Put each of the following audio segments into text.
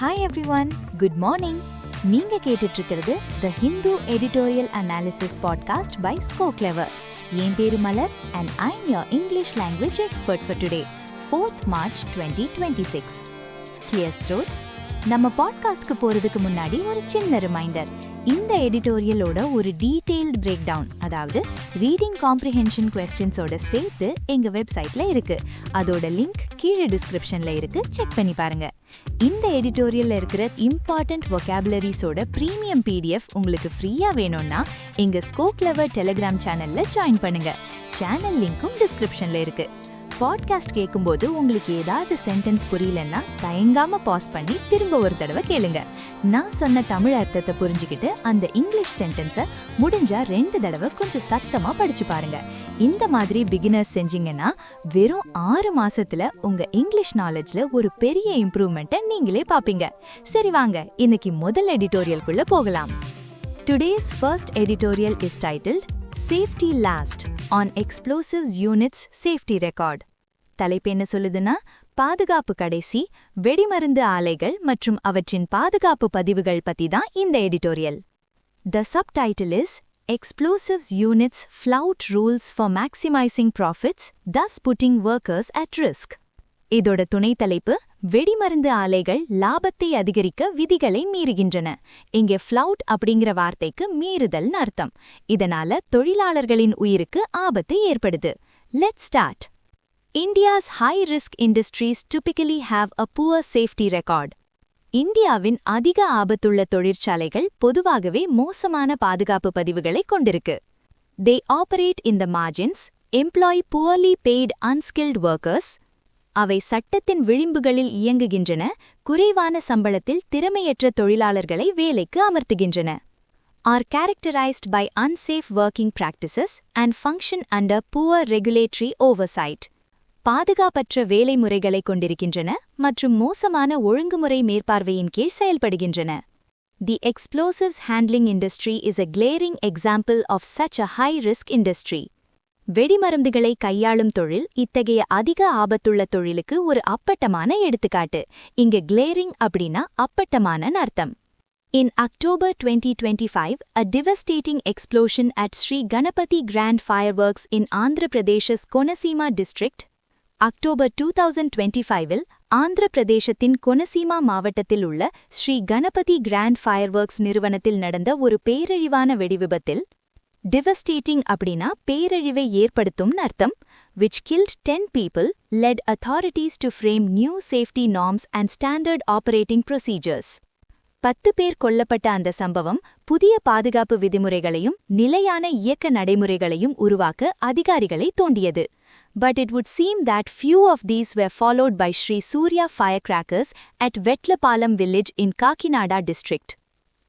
Hi everyone, good morning. நீங்க கேட்டுட்டு இருக்கிறது The Hindu Editorial Analysis Podcast by ScoClever. என் பேரு மலர் and I'm your English language expert for today, 4th March 2026. Clear throat? நம்ம பாட்காஸ்ட்க்கு போறதுக்கு முன்னாடி ஒரு சின்ன ரிமைண்டர். இந்த எடிட்டோரியலோட ஒரு டீடைல்டு பிரேக் டவுன், அதாவது ரீடிங் காம்ப்ரிஹென்ஷன் கொஸ்டின்ஸோட சேர்த்து எங்க வெப்சைட்ல இருக்கு. அதோட லிங்க் கீழே டிஸ்கிரிப்ஷன்ல இருக்கு, செக் பண்ணி பாருங்க. இந்த எடிட்டோரியல்ல இருக்கிற இம்பார்ட்டன்ட் வொகாபுலரிஸோட பிரீமியம் PDF உங்களுக்கு ஃப்ரீயா வேணும்னா எங்க ScoClever டெலிகிராம் சேனல்ல ஜாயின் பண்ணுங்க. சேனல் லிங்க்கும் டிஸ்கிரிப்ஷன்ல இருக்கு. பாட்காஸ்ட் கேட்கும்போது உங்களுக்கு ஏதாவது சென்டென்ஸ் புரியலன்னா தயங்காம பாஸ் பண்ணி திரும்ப ஒரு தடவை கேளுங்க. நான் சொன்ன தமிழ் அர்த்தத்தை புரிஞ்சுக்கிட்டு அந்த இங்கிலீஷ் சென்டென்ஸை முடிஞ்சா 2 தடவை கொஞ்சம் சத்தமா படிச்சு பாருங்க. இந்த மாதிரி பிகினர்ஸ் செஞ்சீங்கன்னா வெறும் 6 மாசத்துல உங்க இங்கிலீஷ் நாலேஜ்ல ஒரு பெரிய இம்ப்ரூவ்மெண்ட்டை நீங்களே பாப்பீங்க. சரி வாங்க, இன்னைக்கு முதல் எடிட்டோரியல்குள்ள போகலாம். Today's first editorial is titled Safety Last on Explosives Units Safety Record. தலைப்பு என்ன சொல்லுதுன்னா, பாதுகாப்பு கடைசி, வெடிமருந்து ஆலைகள் மற்றும் அவற்றின் பாதுகாப்பு பதிவுகள் பத்தி தான் இந்த editorial. The subtitle is Explosives Units Flout Rules for Maximizing Profits, thus putting workers at risk. இதோட துணை தலைப்பு, வெடிமருந்து ஆலைகள் லாபத்தை அதிகரிக்க விதிகளை மீறுகின்றன. இங்கே ஃப்ளவுட் அப்படிங்கிற வார்த்தைக்கு மீறுதல்னு அர்த்தம். இதனால தொழிலாளர்களின் உயிருக்கு ஆபத்து ஏற்படுது. Let's start. India's high-risk industries typically have a poor safety record. இந்தியாவின் அதிக ஆபத்துள்ள தொழிற்சாலைகள் பொதுவாகவே மோசமான பாதுகாப்பு பதிவுகளை கொண்டிருக்கு. They operate in the margins, employ poorly paid unskilled workers. அவை சட்டத்தின் விளிம்புகளில் இயங்குகின்றன, குறைவான சம்பளத்தில் திறமையற்ற தொழிலாளர்களை வேலைக்கு அமர்த்துகின்றன. Are characterized by unsafe working practices and function under poor regulatory oversight. பாதுகாப்பற்ற வேலை முறைகளை கொண்டிருக்கின்றன மற்றும் மோசமான ஒழுங்குமுறை மேற்பார்வையின் கீழ் செயல்படுகின்றன. The explosives handling industry is a glaring example of such a high-risk industry. வெடிமருந்துகளை கையாளும் தொழில் இத்தகைய அதிக ஆபத்துள்ள தொழிலுக்கு ஒரு அப்பட்டமான எடுத்துக்காட்டு. இங்க கிளேரிங் அப்படின்னா அப்பட்டமான அர்த்தம். In October 2025, a devastating explosion at Sri Ganapati Grand Fireworks in Andhra Pradesh's Konaseema district. October 2025இல் ஆந்திர பிரதேசத்தின் கொனசீமா மாவட்டத்தில் உள்ள ஸ்ரீ கணபதி கிராண்ட் ஃபயர்வொர்க்ஸ் நிறுவனத்தில் நடந்த ஒரு பேரழிவான வெடிவிபத்தில், டிவஸ்டேட்டிங் அப்படின்னா பேரழிவை ஏற்படுத்தும் அர்த்தம், which killed 10 people, led authorities to frame new safety norms and standard operating procedures. 10 பேர் கொல்லப்பட்ட அந்த சம்பவம் புதிய பாதுகாப்பு விதிமுறைகளையும் நிலையான இயக்க நடைமுறைகளையும் உருவாக்க அதிகாரிகளை தூண்டியது. But it would seem that few of these were followed by Sri Surya firecrackers at Vetlapalam village in Kakinada district.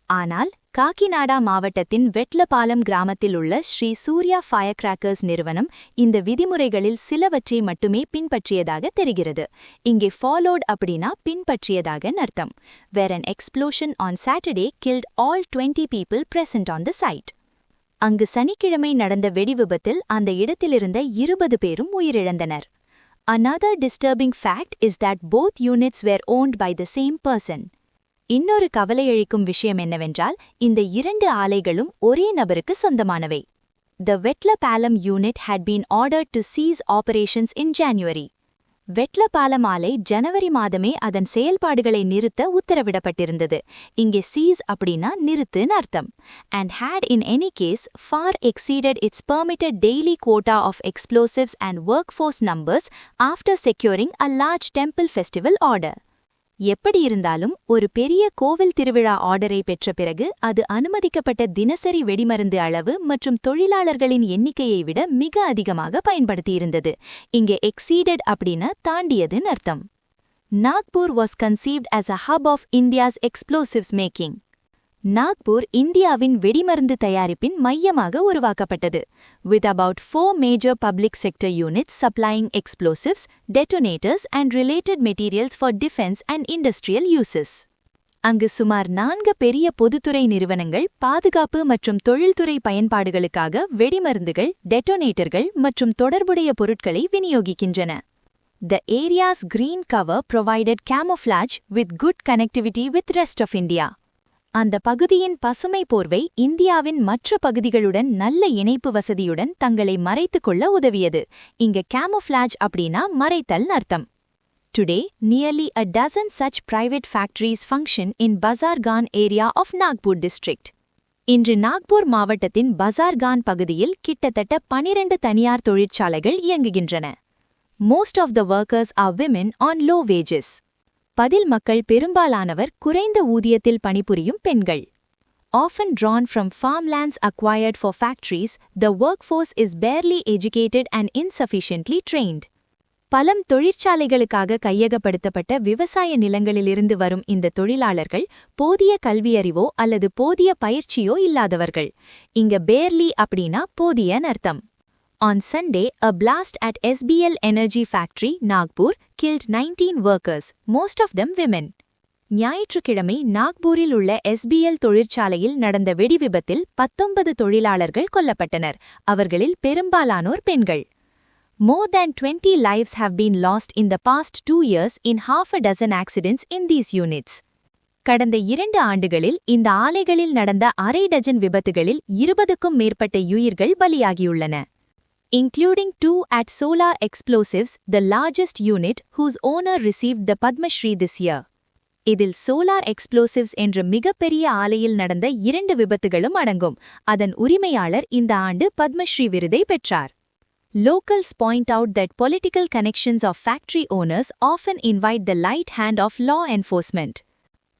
ஆனால் காக்கிநாடா மாவட்டத்தின் வெட்லபாலம் கிராமத்தில் உள்ள ஸ்ரீ சூர்யா ஃபயர்கிராக்கர்ஸ் நிறுவனம் இந்த விதிமுறைகளில் சிலவற்றை மட்டுமே பின்பற்றியதாக தெரிகிறது. இங்கே ஃபாலோட் அப்படின்னா பின்பற்றியதாக அர்த்தம். Where an explosion on Saturday killed all 20 people present on the site. அங்கு சனிக்கிழமை நடந்த வெடிவிபத்தில் அந்த இடத்திலிருந்த 20 பேரும் உயிரிழந்தனர். Another disturbing fact is that both units were owned by the same person. இன்னொரு கவலையளிக்கும் விஷயம் என்னவென்றால், இந்த 2 ஆலைகளும் ஒரே நபருக்கு சொந்தமானவை. The Vetlapalam unit had been ordered to cease operations in January. வெட்லபாலம் ஆலை ஜனவரி மாதமே அதன் செயல்பாடுகளை நிறுத்த உத்தரவிடப்பட்டிருந்தது. இங்கே சீஸ் அப்படின்னா நிறுத்துன்னு அர்த்தம். And had in any case far exceeded its permitted daily quota of explosives and workforce numbers after securing a large temple festival order. எப்படி இருந்தாலும் ஒரு பெரிய கோவில் திருவிழா ஆர்டரை பெற்ற பிறகு அது அனுமதிக்கப்பட்ட தினசரி வெடிமருந்து அளவு மற்றும் தொழிலாளர்களின் எண்ணிக்கையை விட மிக அதிகமாக பயன்படுத்தியிருந்தது. இங்கே எக்ஸீடட் அப்படின்னா தாண்டியதுன்னு அர்த்தம். Nagpur was conceived as a hub of India's explosives making. Nagpur இந்தியாவின் வெடிமருந்து தயாரிப்பின் மையமாக உருவாக்கப்பட்டது. With about 4 major public sector units supplying explosives, detonators and related materials for defense and industrial uses. அங்கு சுமார் 4 பெரிய பொதுத்துறை நிறுவனங்கள் பாதுகாப்பு மற்றும் தொழில்துறை பயன்பாடுகளுக்காக வெடிமருந்துகள், டெட்டோனேட்டர்கள் மற்றும் தொடர்புடைய பொருட்களை விநியோகிக்கின்றன. the area's green cover provided camouflage with good connectivity with rest of India. அந்த பகுதியின் பசுமை போர்வை இந்தியாவின் மற்ற பகுதிகளுடன் நல்ல இணைப்பு வசதியுடன் தங்களை மறைத்துக் கொள்ள உதவியது. இங்க camouflage அப்படின்னா மறைத்தல் அர்த்தம். Today, nearly a dozen such private factories function in Bazargan area of Nagpur district. இன்று நாக்பூர் மாவட்டத்தின் பசார்கான் பகுதியில் கிட்டத்தட்ட 12 தனியார் தொழிற்சாலைகள் இயங்குகின்றன. Most of the workers are women on low wages. பதில் மக்கள் பெரும்பாலானவர் குறைந்த ஊதியத்தில் பணிபுரியும் பெண்கள். Often drawn from farmlands acquired for factories, the workforce is barely educated and insufficiently trained. பலம் தொழிற்சாலைகளுக்காக கையகப்படுத்தப்பட்ட விவசாய நிலங்களிலிருந்து வரும் இந்த தொழிலாளர்கள் போதிய கல்வியறிவோ அல்லது போதிய பயிற்சியோ இல்லாதவர்கள். இங்க பேர்லி அப்படின்னா போதியன்னு அர்த்தம். On Sunday, a blast at SBL Energy Factory, Nagpur, killed 19 workers, most of them women. ஞாயிற்றுக்கிழமை நாக்பூரில் உள்ள SBL தொழிற்சாலையில் நடந்த வெடிவிபத்தில் 19 தொழிலாளர்கள் கொல்லப்பட்டனர். அவர்களில் பெரும்பாலானோர் பெண்கள். More than 20 lives have been lost in the past 2 years in half a dozen accidents in these units. கடந்த 2 ஆண்டுகளில் இந்த ஆலைகளில் நடந்த அரை டஜன் விபத்துகளில் 20க்கும் மேற்பட்ட உயிர்கள் பலியாகியுள்ளன. Including 2 at Solar Explosives, the largest unit whose owner received the Padma Shri this year. இதில் சோலார் எக்ஸ்ப்ளோசிவ்ஸ் என்ற மிகப்பெரிய ஆலையில் நடந்த 2 விபத்துகளும் அடங்கும். அதன் உரிமையாளர் இந்த ஆண்டு பத்மஸ்ரீ விருதை பெற்றார். Locals point out that political connections of factory owners often invite the light hand of law enforcement.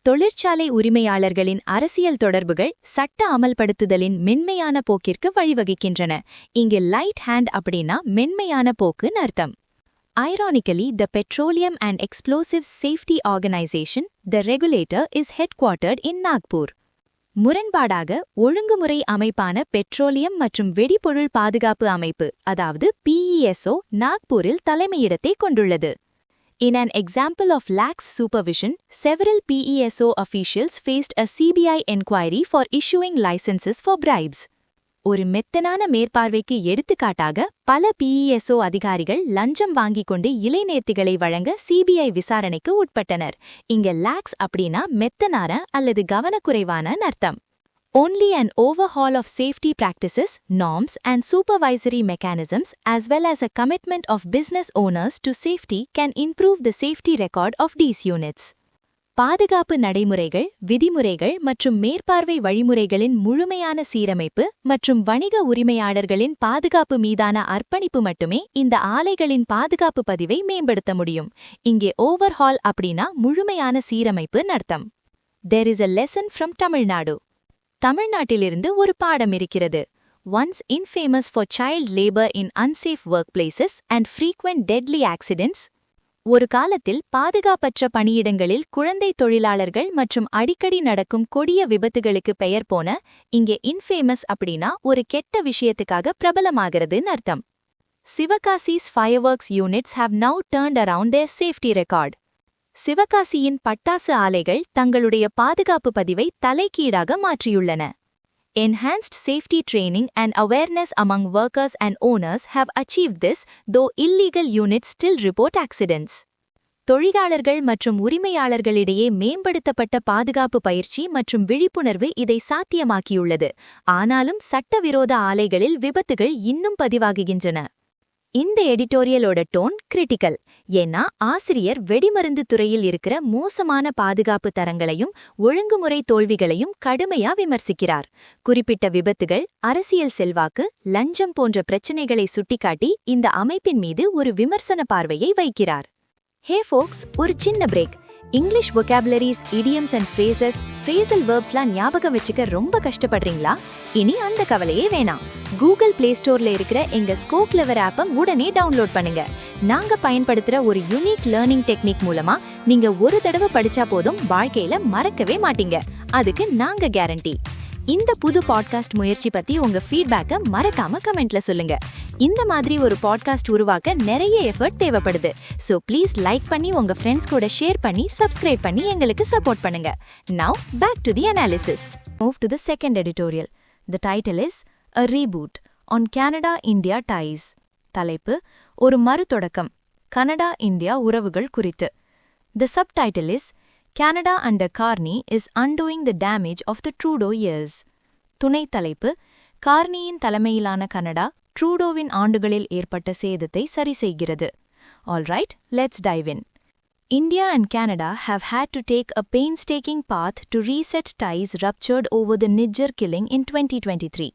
தொழிற்சாலை உரிமையாளர்களின் அரசியல் தொடர்புகள் சட்ட அமல்படுத்துதலின் மென்மையான போக்கிற்கு வழிவகுக்கின்றன. இங்கு லைட் ஹேண்ட் அப்படின்னா மென்மையான போக்குன்னு அர்த்தம். Ironically, the Petroleum and Explosives Safety Organization, the regulator, is headquartered in Nagpur. முரண்பாடாக ஒழுங்குமுறை அமைப்பான பெட்ரோலியம் மற்றும் வெடிபொருள் பாதுகாப்பு அமைப்பு அதாவது PESO நாக்பூரில் தலைமையிடத்தை கொண்டுள்ளது. In an example of lax supervision, several PESO officials faced a CBI inquiry for issuing licenses for bribes. ஒரு மெத்தனான மேற்பார்வைக்கு எடுத்துக்காட்டாக பல PESO அதிகாரிகள் லஞ்சம் வாங்கிக் கொண்டு இலைநேர்த்திகளை வழங்க CBI விசாரணைக்கு உட்பட்டனர். இங்க லாக்ஸ் அப்படின்னா மெத்தனான அல்லது கவனக்குறைவான அர்த்தம். Only an overhaul of safety practices, norms and supervisory mechanisms as well as a commitment of business owners to safety can improve the safety record of these units. பாதுகாப்பு நடைமுறைகள், விதிமுறைகள் மற்றும் மேற்பார்வை வழிமுறைகளின் முழுமையான சீரமைப்பு மற்றும் வணிக உரிமையாளர்களின் பாதுகாப்பு மீதான அர்ப்பணிப்பு மட்டுமே இந்த ஆலைகளின் பாதுகாப்பு பதிவை மேம்படுத்த முடியும். இங்கே ஓவர்ஹால் அப்படின்னா முழுமையான சீரமைப்பு அர்த்தம். There is a lesson from Tamil Nadu. தமிழ்நாட்டிலிருந்து ஒரு பாடம் இருக்கிறது. Once infamous for child labor in unsafe workplaces and frequent deadly accidents, ஒரு காலத்தில் பாதுகாப்பற்ற பணியிடங்களில் குழந்தை தொழிலாளர்கள் மற்றும் அடிக்கடி நடக்கும் கொடிய விபத்துகளுக்கு பெயர் போன இங்கே இன்ஃபேமஸ் அப்படின்னா ஒரு கெட்ட விஷயத்துக்காக பிரபலமாகிறதுன்னு அர்த்தம். சிவகாசி's fireworks units have now turned around their safety record. சிவகாசியின் பட்டாசு ஆலைகள் தங்களுடைய பாதுகாப்பு பதிவை தலைகீழாக மாற்றியுள்ளன. Enhanced safety training and awareness among workers and owners have achieved this, though illegal units still report accidents. தொழிலாளர்கள் மற்றும் உரிமையாளர்களிடையே மேம்படுத்தப்பட்ட பாதுகாப்பு பயிற்சி மற்றும் விழிப்புணர்வு இதை சாத்தியமாக்கியுள்ளது. ஆனாலும் சட்டவிரோத ஆலைகளில் விபத்துகள் இன்னும் பதிவாகுகின்றன. இந்த எடிட்டோரியலோட டோன் கிரிட்டிக்கல். ஏன்னா ஆசிரியர் வெடிமருந்து துறையில் இருக்கிற மோசமான பாதுகாப்பு தரங்களையும் ஒழுங்குமுறை தோல்விகளையும் கடுமையா விமர்சிக்கிறார். குறிப்பிட்ட விபத்துகள், அரசியல் செல்வாக்கு, லஞ்சம் போன்ற பிரச்சினைகளை சுட்டிக்காட்டி இந்த அமைப்பின் மீது ஒரு விமர்சன பார்வையை வைக்கிறார். ஹே ஃபோக்ஸ், ஒரு சின்ன break. English vocabularies, idioms and phrases, phrasal verbsலாம் ஞாபகம் வச்சுக்க ரொம்ப கஷ்டப்படுறீங்களா? இனி அந்த கவலையே வேணாம். கூகுள் பிளே ஸ்டோர்ல இருக்கிற எங்க ஸ்கோ கிளவர் ஆப்பை உடனே டவுன்லோட் பண்ணுங்க. நாங்க பயன்படுத்துற ஒரு யூனிக் லேர்னிங் டெக்னிக் மூலமா நீங்க ஒரு தடவை படிச்சா போதும் வாழ்க்கையில மறக்கவே மாட்டீங்க. அதுக்கு நாங்க கேரண்டி. இந்த புது பாட்காஸ்ட் முயற்சி பத்தி உங்க ஃபீட்பேக்கை மறக்காம கமெண்ட்ல சொல்லுங்க. இந்த மாதிரி ஒரு பாட்காஸ்ட் உருவாக்க நிறைய எஃபர்ட் தேவைப்படுது. ஸோ ப்ளீஸ் லைக் பண்ணி உங்க ஃப்ரெண்ட்ஸ் கூட ஷேர் பண்ணி சப்ஸ்கிரைப் பண்ணி எங்களுக்கு சப்போர்ட் பண்ணுங்க. Now back to the analysis. Move to the second editorial. The title is A Reboot on Canada-India Ties. தலைப்பு ஒரு மறுதொடக்கம். கனடா இந்தியா உறவுகள் குறித்து. The subtitle is Canada under Carney is undoing the damage of the Trudeau years. துணை தலைப்பு கார்னியின் தலைமையிலான Canada ட்ரூடோவின் ஆண்டுகளில் ஏற்பட்ட சேதத்தை சரிசெய்கிறது. Alright, let's dive in. India and Canada have had to take a painstaking path to reset ties ruptured over the Nijjar killing in 2023.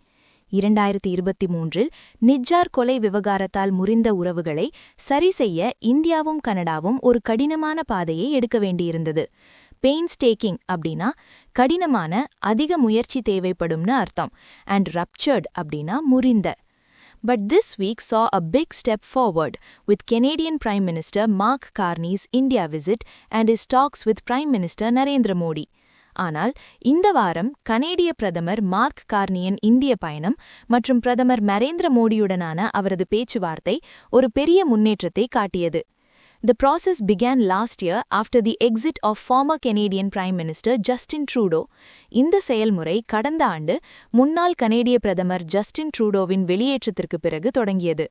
2023இல் Nijjar கொலை விவகாரத்தால் முறிந்த உறவுகளை சரிசெய்ய இந்தியாவும் கனடாவும் ஒரு கடினமான பாதையை எடுக்க வேண்டியிருந்தது. பெயின்ஸ்டேக்கிங் அப்படின்னா கடினமான அதிக முயற்சி தேவைப்படும்னு அர்த்தம், அண்ட் ரப்சர்ட் அப்படின்னா முறிந்த. But this week saw a big step forward with Canadian Prime Minister Mark Carney's India visit and his talks with Prime Minister Narendra Modi. ஆனால் இந்த வாரம் கனேடிய பிரதமர் மார்க் கார்னியின் இந்திய பயணம் மற்றும் பிரதமர் நரேந்திர மோடியுடனான அவரது பேச்சுவார்த்தை ஒரு பெரிய முன்னேற்றத்தை காட்டியது. The process began last year after the exit of former Canadian Prime Minister Justin Trudeau. இந்த செயல்முறை கடந்த ஆண்டு முன்னாள் கனேடிய பிரதமர் ஜஸ்டின் ட்ரூடோவின் வெளியேற்றத்திற்கு பிறகு தொடங்கியது.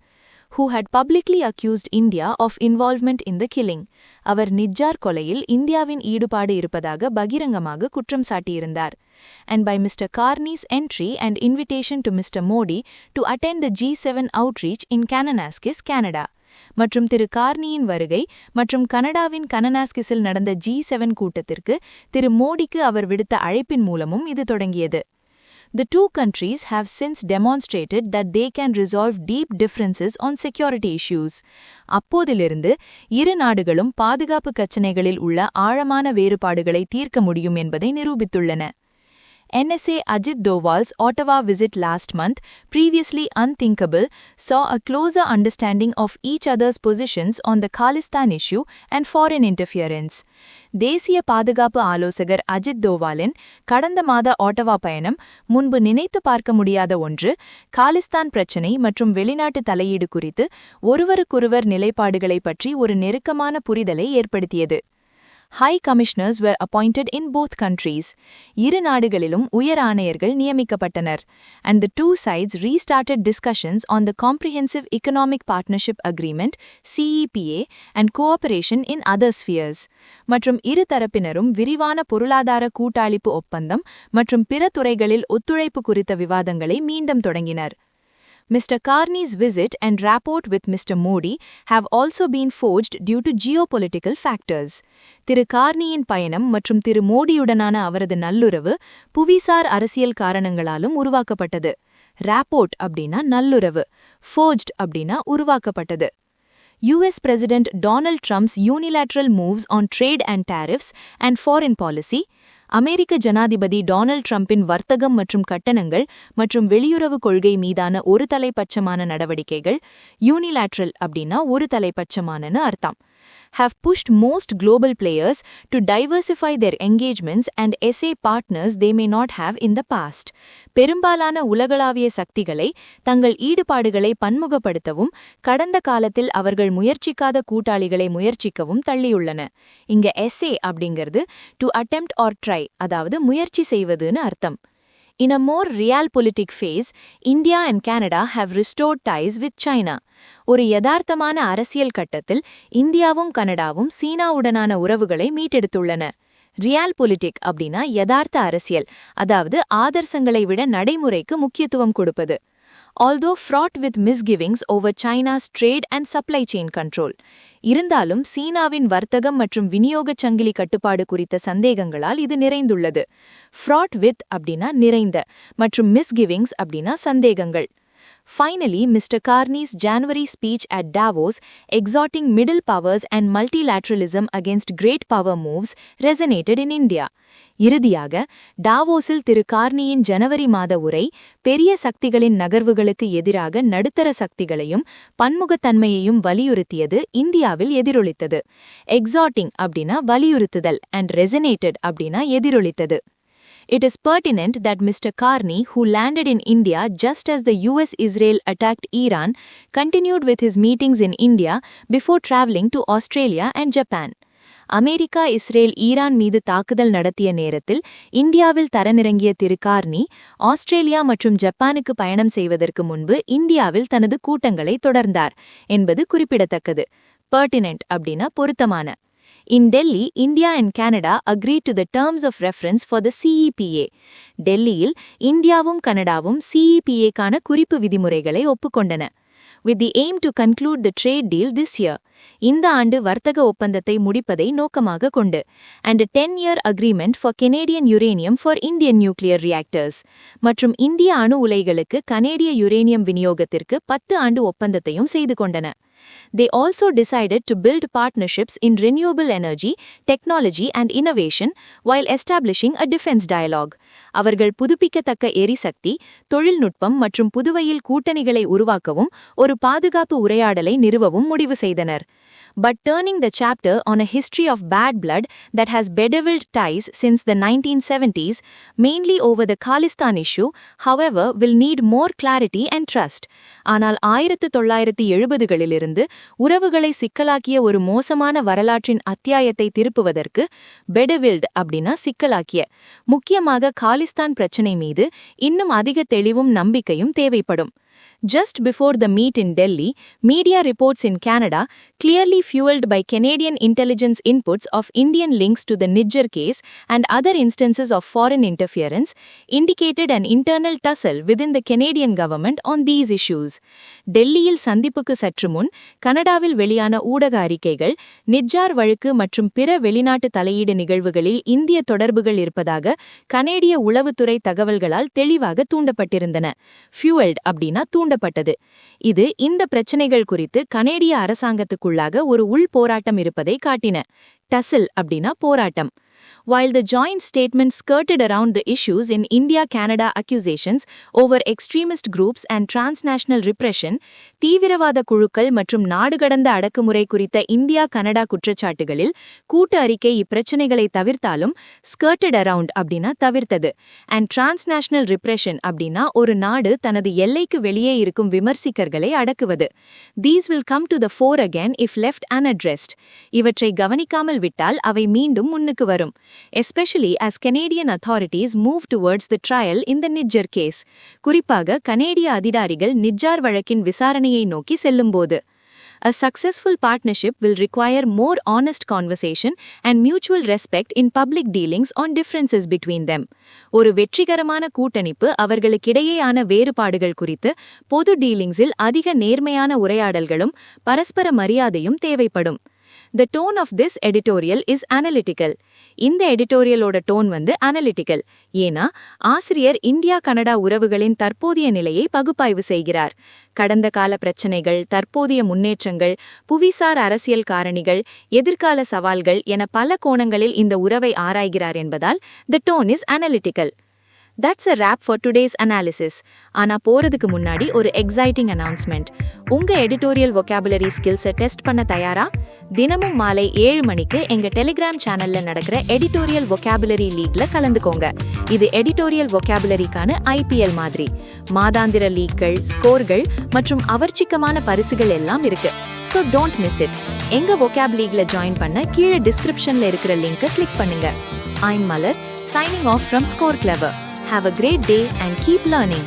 Who had publicly accused India of involvement in the killing. அவர் நிஜ்ஜார் கொலையில் இந்தியாவின் ஈடுபாடு இருப்பதாக பகிரங்கமாக குற்றம் சாட்டியிருந்தார். And by Mr. Carney's entry and invitation to Mr. Modi to attend the G7 outreach in Kananaskis, Canada. மற்றும் திரு கார்னியின் வருகை மற்றும் கனடாவின் கனனாஸ்கிஸில் நடந்த G7 கூட்டத்திற்கு திரு மோடிக்கு அவர் விடுத்த அழைப்பின் மூலமும் இது தொடங்கியது. The two countries have since demonstrated that they can resolve deep differences on security issues. அப்போதிலிருந்து இரு நாடுகளும் பாதுகாப்பு பிரச்சினைகளில் உள்ள ஆழமான வேறுபாடுகளை தீர்க்க முடியும் என்பதை நிரூபித்துள்ளன. NSA Ajit Doval's Ottawa visit last month, previously unthinkable, saw a closer understanding of each other's positions on the Khalistan issue and foreign interference. தேசிய பாதுகாப்பு ஆலோசகர் அஜித் தோவாலின் கடந்த மாத ஆட்டவா பயணம் முன்பு நினைத்து பார்க்க முடியாத ஒன்று, காலிஸ்தான் பிரச்சினை மற்றும் வெளிநாட்டு தலையீடு குறித்து ஒருவருக்கொருவர் நிலைப்பாடுகளை பற்றி ஒரு நெருக்கமான புரிதலை ஏற்படுத்தியது. High commissioners were appointed in both countries. இரு நாடுகளிலும் உயர் ஆணையர்கள் நியமிக்கப்பட்டனர். And the two sides restarted discussions on the Comprehensive Economic Partnership Agreement (CEPA) and cooperation in other spheres. மற்றும் இரு தரப்பினரும் விரிவான பொருளாதார கூட்டாளிப்பு ஒப்பந்தம் மற்றும் பிற துறைகளில் ஒத்துழைப்பு குறித்த விவாதங்களை மீண்டும் தொடங்கினர். Mr. Carney's visit and rapport with Mr. Modi have also been forged due to geopolitical factors. திரு கார்னியின் பயணம் மற்றும் திரு மோடியுடனான அவரது நல்லுறவு புவிசார் அரசியல் காரணங்களாலும் உருவாக்கப்பட்டது. rapport அப்படின்னா நல்லுறவு, forged அப்படின்னா உருவாக்கப்பட்டது. US President Donald Trump's unilateral moves on trade and tariffs and foreign policy, அமெரிக்க ஜனாதிபதி டொனால்ட் ட்ரம்பின் வர்த்தகம் மற்றும் கட்டணங்கள் மற்றும் வெளியுறவு கொள்கை மீதான ஒரு தலைப்பட்சமான நடவடிக்கைகள், யூனிலாட்ரல் அப்படின்னா ஒரு தலைப்பட்சமானன்னு அர்த்தம், have pushed most global players to diversify their engagements and essay partners they may not have in the past. பெரும்பாலான உலகளாவிய சக்திகளை தங்கள் ஈடுபாடுகளை பன்முகப்படுத்தவும் கடந்த காலத்தில் அவர்கள் முயற்சிக்காத கூட்டாளிகளை முயற்சிக்கவும் தள்ளியுள்ளன. இங்க essay அப்படிங்கிறது to attempt or try, அதாவது முயற்சி செய்வதுன்னு அர்த்தம். In a more realpolitik phase, India and Canada have restored ties with China. ஒரு யதார்த்தமான அரசியல் கட்டத்தில் இந்தியாவும் கனடாவும் சீனாவுடனான உறவுகளை மீட்டெடுத்துள்ளன. ரியால்பொலிட்டிக் அப்படின்னா யதார்த்த அரசியல், அதாவது ஆதர்சங்களை விட நடைமுறைக்கு முக்கியத்துவம் கொடுப்பது. Although fraught with misgivings over China's trade and supply chain control. இருந்தாலும் சீனாவின் வர்த்தகம் மற்றும் விநியோகச் சங்கிலி கட்டுப்பாடு குறித்த சந்தேகங்களால் இது நிறைந்துள்ளது. fraught with அப்படின்னா நிறைந்த மற்றும் misgivings அப்படின்னா சந்தேகங்கள். Finally, Mr. Carney's January speech at Davos, exhorting middle powers and multilateralism against great power moves, resonated in India. இறுதியாக டாவோஸில் திரு கார்னியின் ஜனவரி மாத உரை பெரிய சக்திகளின் நகர்வுகளுக்கு எதிராக நடுத்தர சக்திகளையும் பன்முகத்தன்மையையும் வலியுறுத்தியது இந்தியாவில் எதிரொலித்தது. எக்ஸார்ட்டிங் அப்படின்னா வலியுறுத்துதல் and resonated அப்படின்னா எதிரொலித்தது. It is pertinent that Mr. Carney, who landed in India just as the US-Israel attacked Iran, continued with his meetings in India before traveling to Australia and Japan. America Israel Iran மீது தாக்குதல் நடத்திய நேரத்தில் இந்தியாவில் தரமிறங்கிய திரு Carney Australia மற்றும் ஜப்பானுக்கு பயணம் செய்வதற்கு முன்பு இந்தியாவில் தனது கூட்டங்களை தொடர்ந்தார் என்பது குறிப்பிடத்தக்கது. pertinent அப்படின்னா பொருத்தமான. In Delhi, India and Canada agreed to the terms of reference for the CEPA. டெல்லியில் இந்தியாவும் கனடாவும் CEPA-க்கான குறிப்பு விதிமுறைகளை ஒப்புக்கொண்டன. With the aim to conclude the trade deal this year. இந்த ஆண்டு வர்த்தக ஒப்பந்தத்தை முடிப்பதை நோக்கமாக கொண்டு. And a 10-year agreement for Canadian uranium for Indian nuclear reactors. மற்றும் இந்திய அணு உலைகளுக்கு கனேடிய யுரேனியம் விநியோகத்திற்கு 10 ஆண்டு ஒப்பந்தத்தையும் செய்து கொண்டன. They also decided to build partnerships in renewable energy, technology and innovation while establishing a defense dialogue. அவர்கள் புதுப்பிக்கத்தக்க எரிசக்தி, தொழில்நுட்பம் மற்றும் புதுவையில் கூட்டணிகளை உருவாக்கவும் ஒரு பாதுகாப்பு உரையாடலை நிறுவவும் முடிவு செய்தனர். But turning the chapter on a history of bad blood that has bedeviled ties since the 1970s, mainly over the Khalistan issue, however, will need more clarity and trust. ஆனால் 1970களிலிருந்து உறவுகளை சிக்கலாக்கிய ஒரு மோசமான வரலாற்றின் அத்தியாயத்தை திருப்புவதற்கு பெடவில்ட் அப்படின்னா சிக்கலாக்கிய முக்கியமாக காலிஸ்தான் பிரச்சினை மீது இன்னும் அதிக தெளிவும் நம்பிக்கையும் தேவைப்படும். Just before the meet in Delhi, media reports in Canada, clearly fueled by Canadian intelligence inputs of Indian links to the Nijjar case and other instances of foreign interference, indicated an internal tussle within the Canadian government on these issues. டெல்லியில் சந்திப்புக்கு சற்று முன் கனடாவில் வெளியான ஊடக அறிக்கைகள் நிஜ்ஜார் வழக்கு மற்றும் பிற வெளிநாட்டு தலையீடு நிகழ்வுகளில் இந்திய தொடர்புகள் இருப்பதாக கனேடிய உளவுத்துறை தகவல்களால் தெளிவாக தூண்டப்பட்டிருந்தன. fueled அப்படின்னா தூண்டப்பட்டது. இது இந்த பிரச்சனைகள் குறித்து கனேடிய அரசாங்கத்துக்குள்ளாக ஒரு உள் போராட்டம் இருப்பதை காட்டின. டசில் அப்படின்னா போராட்டம். While the joint statement skirted around the issues in India-Canada accusations over extremist groups and transnational repression, தீவிரவாத குழுக்கள் மற்றும் நாடுகடந்த அடக்குமுறை குறித்த இந்தியா-கனடா குற்றச்சாட்டுகளில் கூட்டு அறிக்கை இப்பிரச்சனைகளை தவிர்த்தாலும் skirted around அப்படின்னா தவிர்த்தது. And transnational repression அப்படின்னா ஒரு நாடு தனது எல்லைக்கு வெளியே இருக்கும் விமர்சிக்கர்களை அடக்குவது. These will come to the fore again if left unaddressed. இவற்றை கவனிக்காமல் விட்டால் அவை மீண்டும் முன்னுக்கு வரும். Especially as Canadian authorities move towards the trial in the Nijjar case. குறிப்பாக கனேடிய அதிகாரிகள் நிஜ்ஜார் வழக்கின் விசாரணையை நோக்கி செல்லும்போது. A successful partnership will require more honest conversation and mutual respect in public dealings on differences between them. ஒரு வெற்றிகரமான கூட்டணிப்பு அவர்களுக்கிடையேயான வேறுபாடுகள் குறித்து பொது டீலிங்ஸில் அதிக நேர்மையான உரையாடல்களும் பரஸ்பர மரியாதையும் தேவைப்படும். The tone of this editorial is analytical. இந்த எடிட்டோரியலோட டோன் analytical. ஏனா ஆசிரியர் இந்தியா-கனடா உறவுகளின் தற்போதைய நிலையை பகுப்பாய்வு செய்கிறார். கடந்த கால பிரச்சனைகள், தற்போதைய முன்னேற்றங்கள், புவிசார் அரசியல் காரணிகள், எதிர்கால சவால்கள் என பல கோணங்களில் இந்த உறவை ஆராய்கிறார் என்பதால் the tone is analytical. That's a wrap for today's analysis. ஆனா போறதுக்கு முன்னாடி ஒரு எக்ஸைட்டிங் அனௌன்ஸ்மெண்ட். உங்க எடிட்டோரியல் vocabulary skills-ஐ டெஸ்ட் பண்ண தயாரா? தினமும் மாலை 7 மணிக்கு எங்க டெலிகிராம் சேனல்ல நடக்கிற எடிட்டோரியல் vocabulary லீக்ல கலந்துக்கோங்க. இது எடிட்டோரியல் vocabulary-க்கான IPL மாதிரி. மாதாந்திர லீக்கள், ஸ்கோர்கள் மற்றும் அவர்ச்சிக்கமான பரிசுகள் எல்லாம் இருக்கு. So don't miss it. எங்க vocab லீக்ல ஜாயின் பண்ண கீழே டிஸ்கிரிப்ஷன்ல இருக்கிற லிங்கை கிளிக் பண்ணுங்க. I'm Malar, signing off from Score Clever. Have a great day and keep learning.